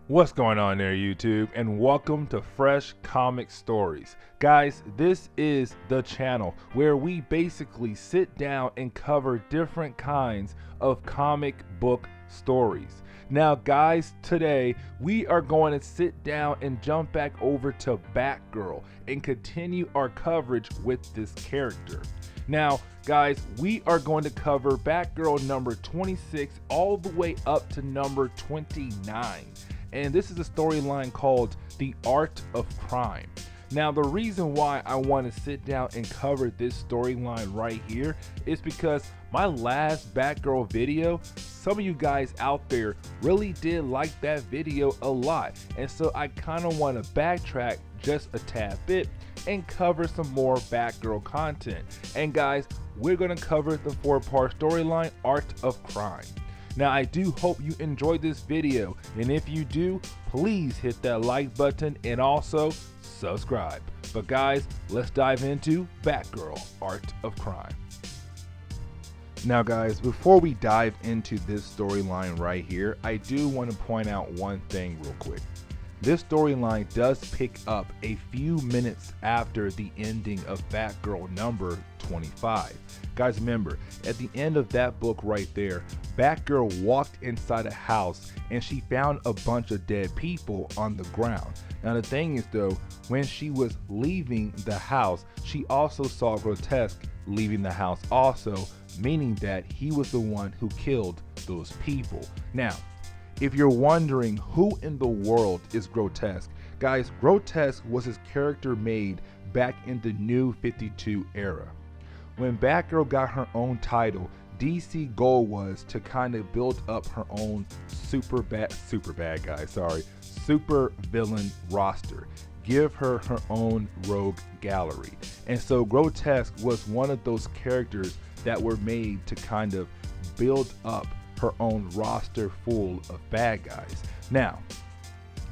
What's going on there, YouTube, and welcome to Fresh Comic Stories. Guys, this is the channel where we basically sit down and cover different kinds of comic book stories. Now guys, today we are going to sit down and jump back over to Batgirl and continue our coverage with this character. Now guys, we are going to cover Batgirl number 26 all the way up to number 29. And this is a storyline called The Art of Crime. Now the reason why I want to sit down and cover this storyline right here is because my last Batgirl video, some of you guys out there really did like that video a lot, and so I kind of want to backtrack just a tad bit and cover some more Batgirl content. And guys, we're going to cover the 4-part storyline Art of Crime. Now I do hope you enjoyed this video, and if you do, please hit that like button and also subscribe. But guys, let's dive into Batgirl Art of Crime. Now guys, before we dive into this storyline right here, I do want to point out one thing real quick. This storyline does pick up a few minutes after the ending of Batgirl number 25. Guys, remember, at the end of that book right there, Batgirl walked inside a house and she found a bunch of dead people on the ground. Now the thing is though, when she was leaving the house, she also saw Grotesque leaving the house also, meaning that he was the one who killed those people. Now, if you're wondering who in the world is Grotesque, guys, Grotesque was his character made back in the New 52 era. When Batgirl got her own title, DC goal was to kind of build up her own super villain roster, give her her own rogue gallery. And so Grotesque was one of those characters that were made to kind of build up her own roster full of bad guys. Now,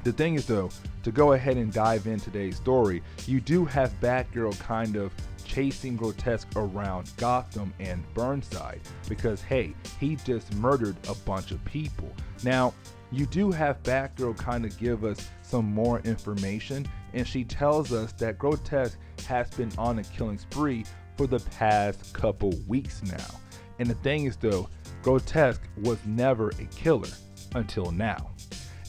the thing is though, to go ahead and dive in today's story, you do have Batgirl kind of chasing Grotesque around Gotham and Burnside because hey, he just murdered a bunch of people. Now, you do have Batgirl kind of give us some more information, and she tells us that Grotesque has been on a killing spree for the past couple weeks now. And the thing is though, Grotesque was never a killer until now.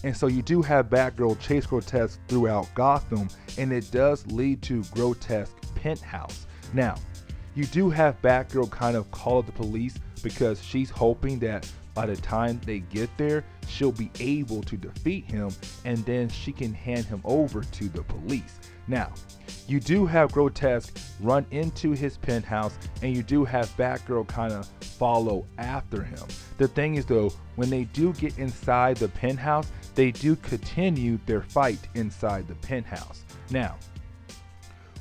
And so you do have Batgirl chase Grotesque throughout Gotham, and it does lead to Grotesque's penthouse. Now, you do have Batgirl kind of call up the police because she's hoping that by the time they get there, she'll be able to defeat him and then she can hand him over to the police. Now, you do have Grotesque run into his penthouse, and you do have Batgirl kind of follow after him. The thing is though, when they do get inside the penthouse, they do continue their fight inside the penthouse. Now,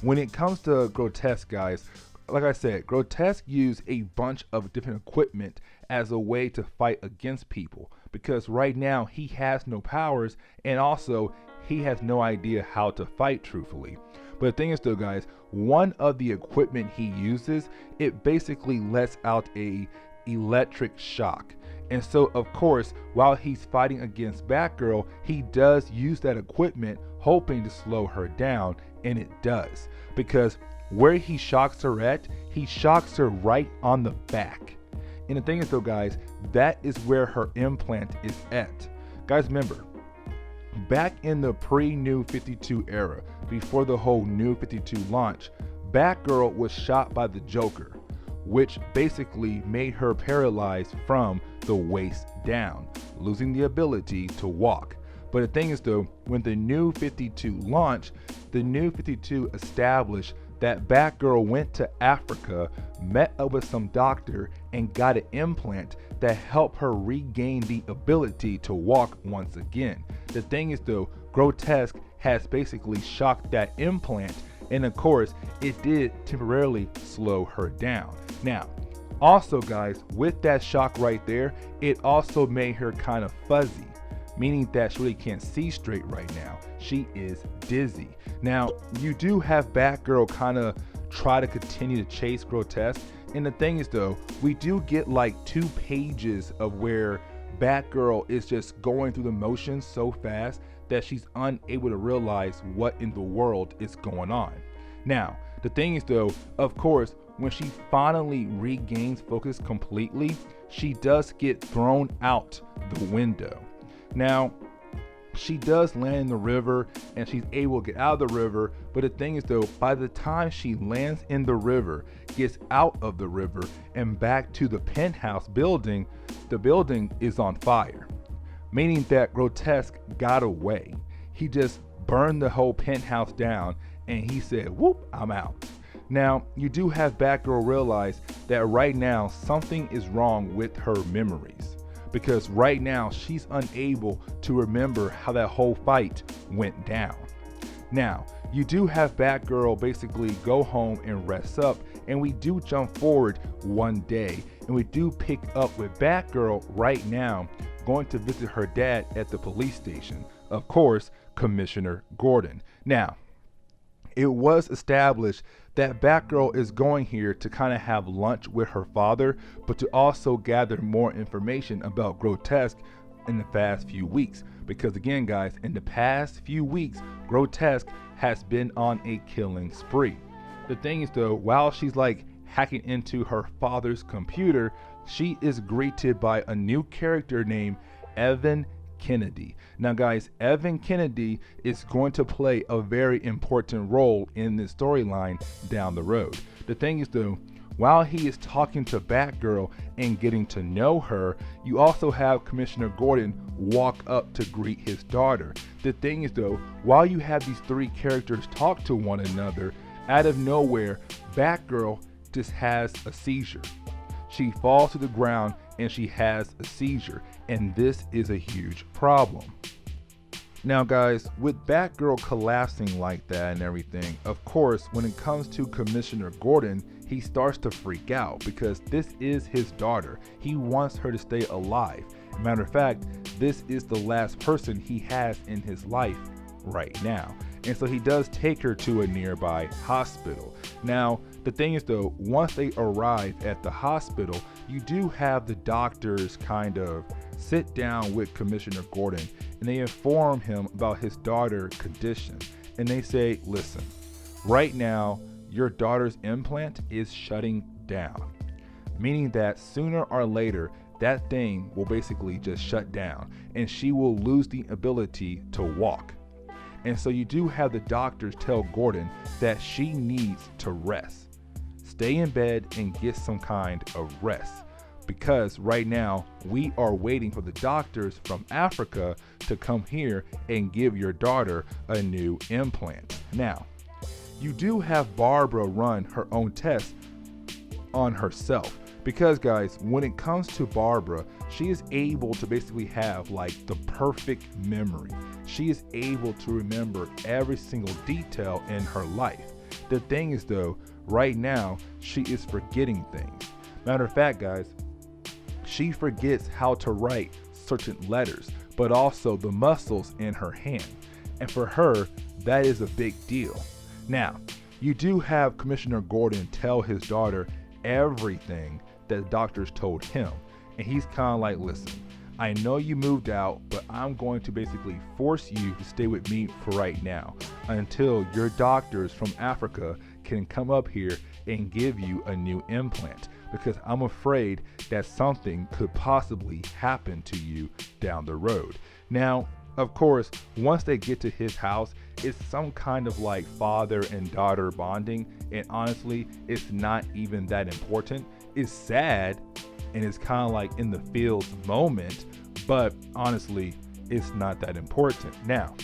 when it comes to Grotesque, guys, like I said, Grotesque used a bunch of different equipment as a way to fight against people because right now he has no powers, and also he has no idea how to fight truthfully. But the thing is though, guys, one of the equipment he uses, it basically lets out a electric shock. And so of course, while he's fighting against Batgirl, he does use that equipment hoping to slow her down, and it does. Because where he shocks her at, he shocks her right on the back. And the thing is though, guys, that is where her implant is at. Guys, remember, back in the pre-New 52 era, before the whole New 52 launch, Batgirl was shot by the Joker, which basically made her paralyzed from the waist down, losing the ability to walk. But the thing is though, when the New 52 launched, the New 52 established that Batgirl went to Africa, met up with some doctor, and got an implant that helped her regain the ability to walk once again. The thing is though, Grotesque has basically shocked that implant, and of course, it did temporarily slow her down. Now, also guys, with that shock right there, it also made her kind of fuzzy, meaning that she really can't see straight right now. She is dizzy. Now, you do have Batgirl kind of try to continue to chase Grotesque, and the thing is though, we do get like 2 pages of where Batgirl is just going through the motions so fast that she's unable to realize what in the world is going on. Now, the thing is though, of course, when she finally regains focus completely, she does get thrown out the window. Now, she does land in the river and she's able to get out of the river, but the thing is though, by the time she lands in the river, gets out of the river and back to the penthouse building, the building is on fire, meaning that Grotesque got away. He just burned the whole penthouse down and he said, whoop, I'm out. Now, you do have Batgirl realize that right now something is wrong with her memories, because right now she's unable to remember how that whole fight went down. Now, you do have Batgirl basically go home and rest up, and we do jump forward one day, and we do pick up with Batgirl right now going to visit her dad at the police station. Of course, Commissioner Gordon. Now, it was established that Batgirl is going here to kind of have lunch with her father, but to also gather more information about Grotesque in the past few weeks. Because again, guys, in the past few weeks, Grotesque has been on a killing spree. The thing is though, while she's like hacking into her father's computer, she is greeted by a new character named Evan Kennedy. Now guys, Evan Kennedy is going to play a very important role in this storyline down the road. The thing is though, while he is talking to Batgirl and getting to know her, you also have Commissioner Gordon walk up to greet his daughter. The thing is though, while you have these three characters talk to one another, out of nowhere, Batgirl just has a seizure. She falls to the ground and she has a seizure, and this is a huge problem. Now guys, with Batgirl collapsing like that and everything, of course, when it comes to Commissioner Gordon, he starts to freak out because this is his daughter. He wants her to stay alive. Matter of fact, this is the last person he has in his life right now. And so he does take her to a nearby hospital. Now, the thing is though, once they arrive at the hospital, you do have the doctors kind of sit down with Commissioner Gordon and they inform him about his daughter's condition. And they say, listen, right now, your daughter's implant is shutting down, meaning that sooner or later, that thing will basically just shut down and she will lose the ability to walk. And so you do have the doctors tell Gordon that she needs to rest. Stay in bed and get some kind of rest. Because right now we are waiting for the doctors from Africa to come here and give your daughter a new implant. Now, you do have Barbara run her own test on herself. Because guys, when it comes to Barbara, she is able to basically have like the perfect memory. She is able to remember every single detail in her life. The thing is though, right now, she is forgetting things. Matter of fact, guys, she forgets how to write certain letters, but also the muscles in her hand. And for her, that is a big deal. Now, you do have Commissioner Gordon tell his daughter everything that the doctors told him. And he's kind of like, listen, I know you moved out, but I'm going to basically force you to stay with me for right now until your doctors from Africa can come up here and give you a new implant, because I'm afraid that something could possibly happen to you down the road. Now, of course, once they get to his house, it's some kind of like father and daughter bonding, and honestly, it's not even that important. It's sad and it's kind of like in the feels moment, but honestly, it's not that important. Now,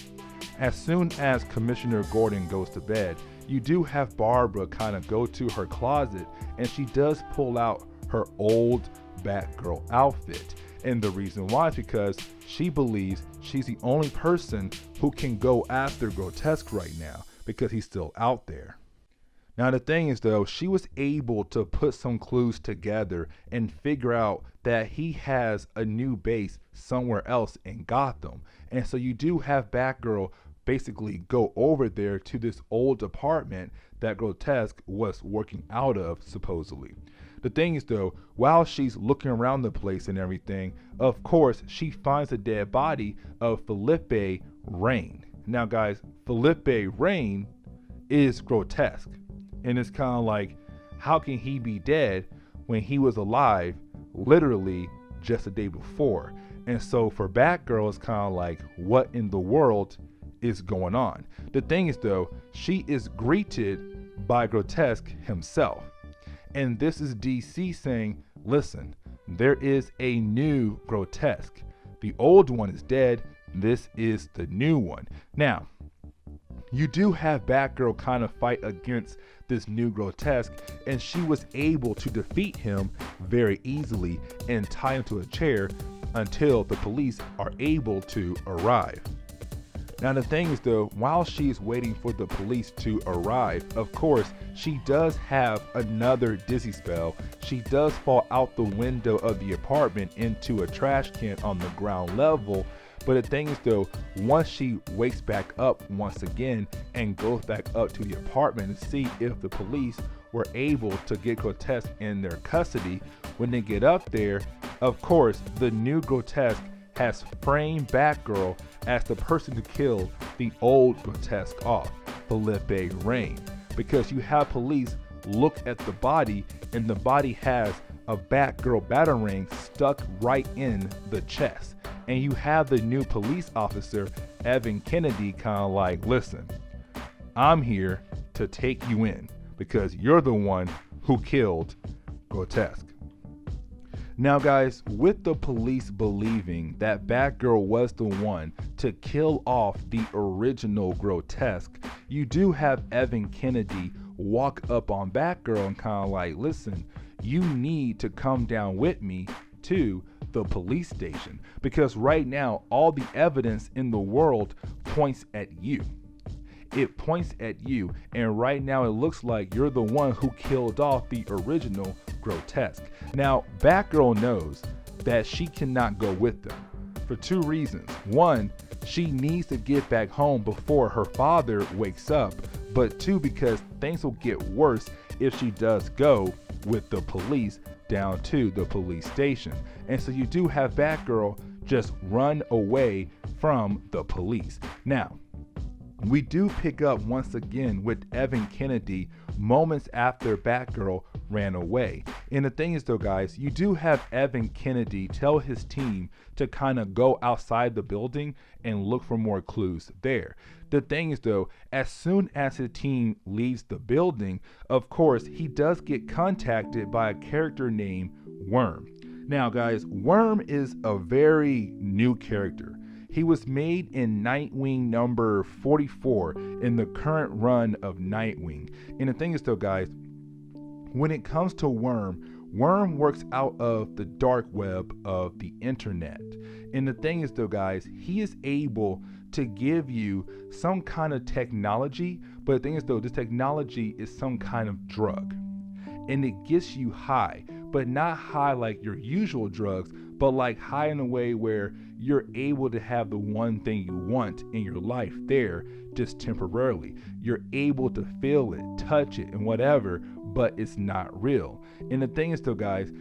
as soon as Commissioner Gordon goes to bed, you do have Barbara kind of go to her closet and she does pull out her old Batgirl outfit. And the reason why is because she believes she's the only person who can go after Grotesque right now because he's still out there. Now the thing is though, she was able to put some clues together and figure out that he has a new base somewhere else in Gotham. And so you do have Batgirl basically go over there to this old apartment that Grotesque was working out of, supposedly. The thing is though, while she's looking around the place and everything, of course, she finds the dead body of Felipe Rain. Now guys, Felipe Rain is grotesque. And it's kind of like, how can he be dead when he was alive literally just the day before? And so for Batgirl, it's kind of like, what in the world is going on? The thing is though, she is greeted by Grotesque himself. And this is DC saying, listen, there is a new Grotesque. The old one is dead. This is the new one. Now, you do have Batgirl kind of fight against this new Grotesque, and she was able to defeat him very easily and tie him to a chair until the police are able to arrive. Now the thing is though, while she's waiting for the police to arrive, of course, she does have another dizzy spell. She does fall out the window of the apartment into a trash can on the ground level. But the thing is though, once she wakes back up once again and goes back up to the apartment to see if the police were able to get Grotesque in their custody, when they get up there, of course, the new Grotesque has framed Batgirl as the person who killed the old Grotesque off, Felipe Rain. Because you have police look at the body, and the body has a Batgirl batarang stuck right in the chest. And you have the new police officer, Evan Kennedy, kind of like, listen, I'm here to take you in because you're the one who killed Grotesque. Now guys, with the police believing that Batgirl was the one to kill off the original Grotesque, you do have Evan Kennedy walk up on Batgirl and kind of like, listen, you need to come down with me to the police station, because right now all the evidence in the world points at you. It points at you, and right now it looks like you're the one who killed off the original Grotesque. Now, Batgirl knows that she cannot go with them for two reasons. One, she needs to get back home before her father wakes up, but two, because things will get worse if she does go with the police down to the police station. And so you do have Batgirl just run away from the police. Now, we do pick up once again with Evan Kennedy moments after Batgirl ran away. And the thing is though, guys, you do have Evan Kennedy tell his team to kind of go outside the building and look for more clues there. The thing is though, as soon as his team leaves the building, of course, he does get contacted by a character named Worm. Now guys, Worm is a very new character. He was made in Nightwing number 44 in the current run of Nightwing. And the thing is though, guys, when it comes to Worm, Worm works out of the dark web of the internet. And the thing is though, guys, he is able to give you some kind of technology, but the thing is though, this technology is some kind of drug. And it gets you high, but not high like your usual drugs, but like high in a way where you're able to have the one thing you want in your life there just temporarily. You're able to feel it, touch it, and whatever, but it's not real. And the thing is though, guys,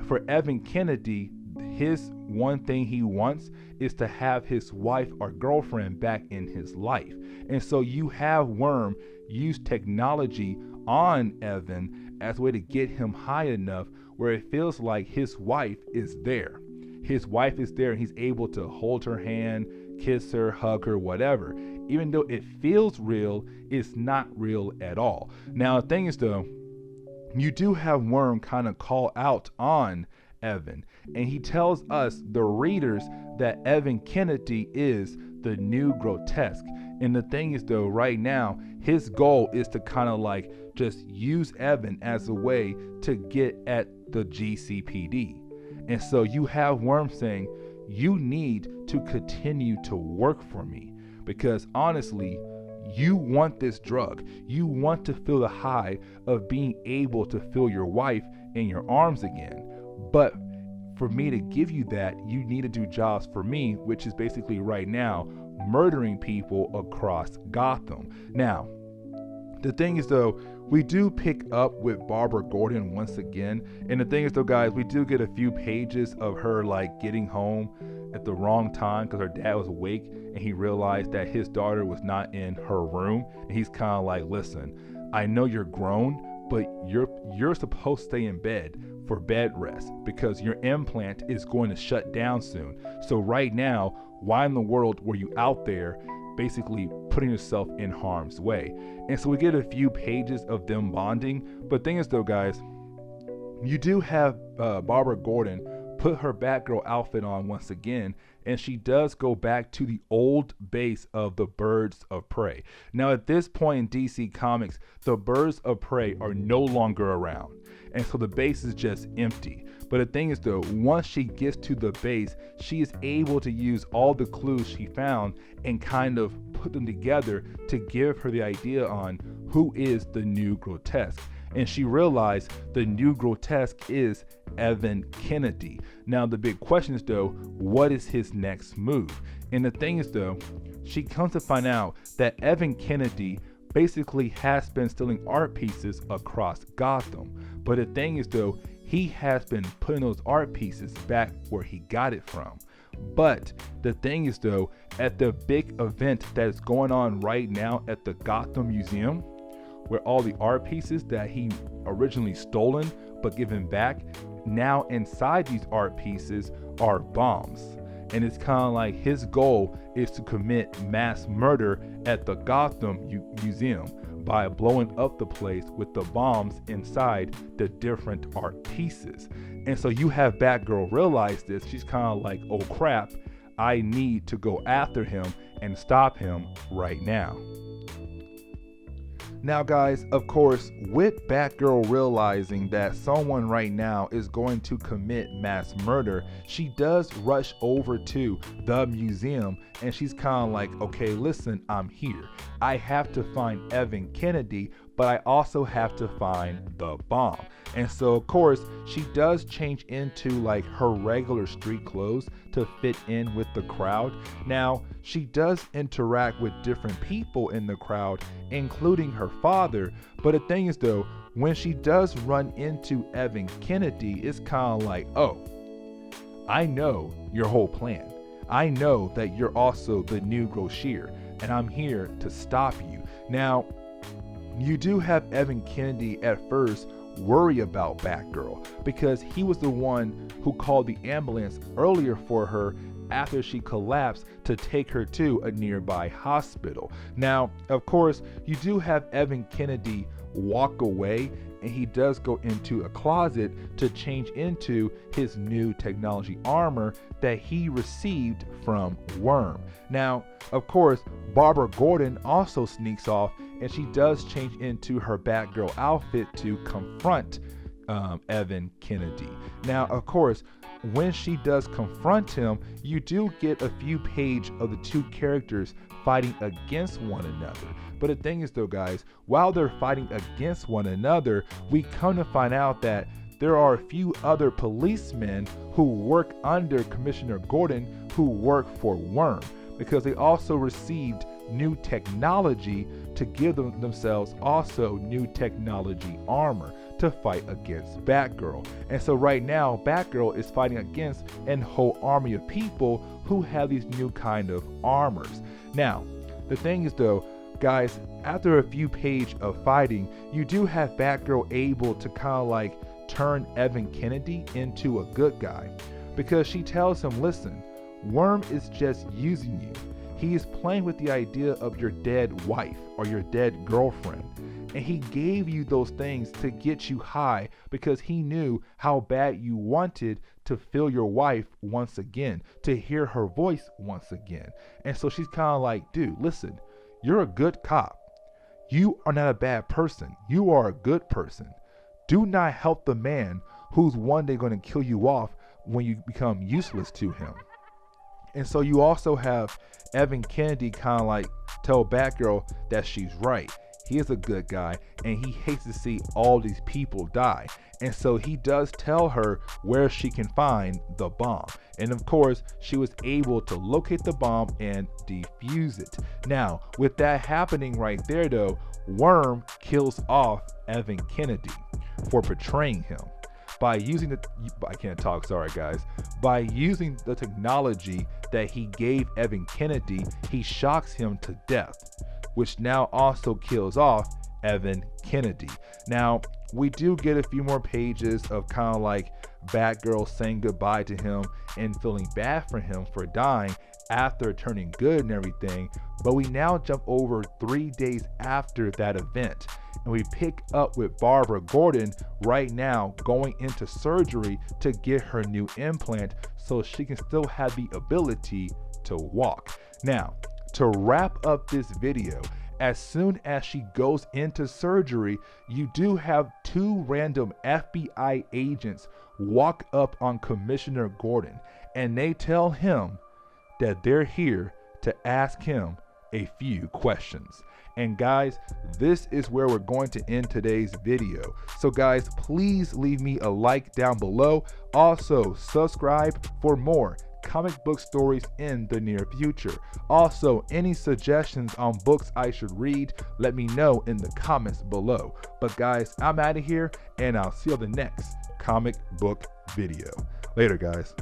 for Evan Kennedy, his one thing he wants is to have his wife or girlfriend back in his life. And so you have Worm use technology on Evan as a way to get him high enough where it feels like his wife is there. His wife is there and he's able to hold her hand, kiss her, hug her, whatever. Even though it feels real, it's not real at all. Now, the thing is though, you do have Worm kind of call out on Evan, and he tells us, the readers, that Evan Kennedy is the new Grotesque. And the thing is though, right now, his goal is to kind of like just use Evan as a way to get at the GCPD. And so you have Worm saying, you need to continue to work for me, because honestly, you want this drug. You want to feel the high of being able to feel your wife in your arms again. But for me to give you that, you need to do jobs for me, which is basically right now murdering people across Gotham. Now, the thing is though, we do pick up with Barbara Gordon once again. And the thing is though, guys, we do get a few pages of her like getting home at the wrong time because her dad was awake and he realized that his daughter was not in her room. And he's kind of like, listen, I know you're grown, but you're supposed to stay in bed for bed rest because your implant is going to shut down soon. So right now, why in the world were you out there basically putting yourself in harm's way? And so we get a few pages of them bonding. But thing is though, guys, you do have Barbara Gordon put her Batgirl outfit on once again, and she does go back to the old base of the Birds of Prey. Now at this point in DC Comics, the Birds of Prey are no longer around, and so the base is just empty. But the thing is though, once she gets to the base, she is able to use all the clues she found and kind of put them together to give her the idea on who is the new Grotesque. And she realized the new Grotesque is Evan Kennedy. Now the big question is though, what is his next move? And the thing is though, she comes to find out that Evan Kennedy basically has been stealing art pieces across Gotham. But the thing is though, he has been putting those art pieces back where he got it from. But the thing is though, at the big event that is going on right now at the Gotham Museum, where all the art pieces that he originally stolen but given back, now inside these art pieces are bombs. And it's kind of like his goal is to commit mass murder at the Gotham Museum by blowing up the place with the bombs inside the different art pieces. And so you have Batgirl realize this. She's kind of like, oh crap, I need to go after him and stop him right now. Now guys, of course, with Batgirl realizing that someone right now is going to commit mass murder, she does rush over to the museum and she's kind of like, okay, listen, I'm here. I have to find Evan Kennedy, but I also have to find the bomb. And so of course, she does change into like her regular street clothes to fit in with the crowd. Now, she does interact with different people in the crowd, including her father. But the thing is though, when she does run into Evan Kennedy, it's kind of like, oh, I know your whole plan. I know that you're also the new Groshir, and I'm here to stop you. Now, you do have Evan Kennedy at first worry about Batgirl because he was the one who called the ambulance earlier for her after she collapsed to take her to a nearby hospital. Now, of course, you do have Evan Kennedy walk away, and he does go into a closet to change into his new technology armor that he received from Worm. Now, of course, Barbara Gordon also sneaks off and she does change into her Batgirl outfit to confront Evan Kennedy. Now, of course, when she does confront him, you do get a few pages of the two characters fighting against one another. But the thing is though, guys, while they're fighting against one another, we come to find out that there are a few other policemen who work under Commissioner Gordon who work for Worm, because they also received new technology to give themselves also new technology armor to fight against Batgirl. And so right now, Batgirl is fighting against a whole army of people who have these new kind of armors. Now, the thing is though, guys, after a few pages of fighting, you do have Batgirl able to kind of like turn Evan Kennedy into a good guy, because she tells him, listen, Worm is just using you. He is playing with the idea of your dead wife or your dead girlfriend. And he gave you those things to get you high because he knew how bad you wanted to feel your wife once again, to hear her voice once again. And so she's kind of like, dude, listen, you're a good cop. You are not a bad person. You are a good person. Do not help the man who's one day going to kill you off when you become useless to him. And so you also have Evan Kennedy kind of like tell Batgirl that she's right. he is a good guy and he hates to see all these people die. And so he does tell her where she can find the bomb. And of course, she was able to locate the bomb and defuse it. Now, with that happening right there though, Worm kills off Evan Kennedy for betraying him. By using I can't talk, sorry guys. By using the technology that he gave Evan Kennedy, he shocks him to death, which now also kills off Evan Kennedy. Now, we do get a few more pages of kind of like Batgirl saying goodbye to him and feeling bad for him for dying after turning good and everything, but we now jump over 3 days after that event, and we pick up with Barbara Gordon right now going into surgery to get her new implant so she can still have the ability to walk. Now, to wrap up this video, as soon as she goes into surgery, you do have 2 random FBI agents walk up on Commissioner Gordon, and they tell him that they're here to ask him a few questions. And guys, this is where we're going to end today's video. So guys, please leave me a like down below. Also, subscribe for more comic book stories in the near future. Also, any suggestions on books I should read, let me know in the comments below. But guys, I'm out of here, and I'll see you on the next comic book video. Later, guys.